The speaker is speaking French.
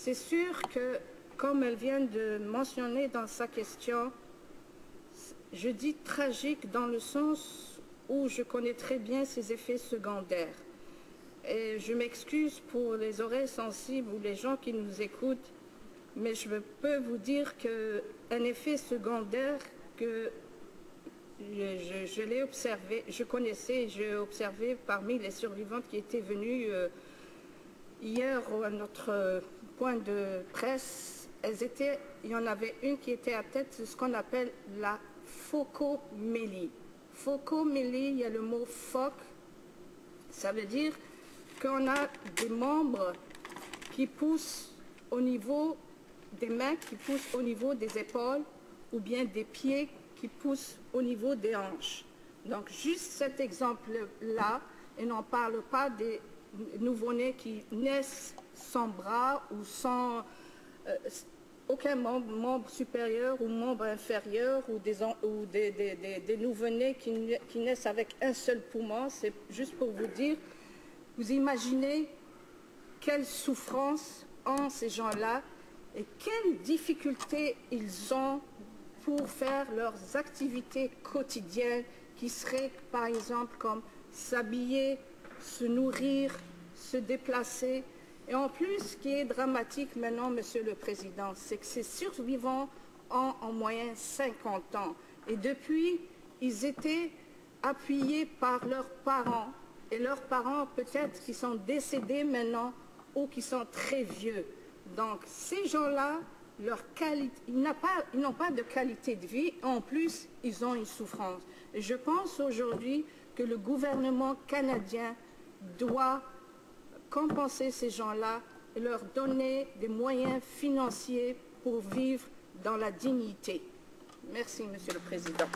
C'est sûr que, comme elle vient de mentionner dans sa question, je dis tragique dans le sens où je connais très bien ses effets secondaires. Et je m'excuse pour les oreilles sensibles ou les gens qui nous écoutent, mais je peux vous dire qu'un effet secondaire que je l'ai observé, je connaissais, j'ai observé parmi les survivantes qui étaient venues hier à notre point de presse, il y en avait une qui était à tête de ce qu'on appelle la phocomélie. Phocomélie, il y a le mot phoque, ça veut dire qu'on a des membres qui poussent au niveau des mains, qui poussent au niveau des épaules, ou bien des pieds qui poussent au niveau des hanches. Donc juste cet exemple-là, et n'en parle pas des nouveau-nés qui naissent sans bras ou sans aucun membre supérieur ou membre inférieur, ou des nouveau-nés qui naissent avec un seul poumon. C'est juste pour vous dire, vous imaginez quelle souffrance ont ces gens-là et quelles difficultés ils ont pour faire leurs activités quotidiennes qui seraient par exemple comme s'habiller, se nourrir, se déplacer. Et en plus, ce qui est dramatique maintenant, Monsieur le Président, c'est que ces survivants ont en moyenne 50 ans. Et depuis, ils étaient appuyés par leurs parents. Et leurs parents, peut-être, qui sont décédés maintenant ou qui sont très vieux. Donc, ces gens-là, ils n'ont pas de qualité de vie. En plus, ils ont une souffrance. Et je pense aujourd'hui que le gouvernement canadien doit compenser ces gens-là et leur donner des moyens financiers pour vivre dans la dignité. Merci, Monsieur le Président.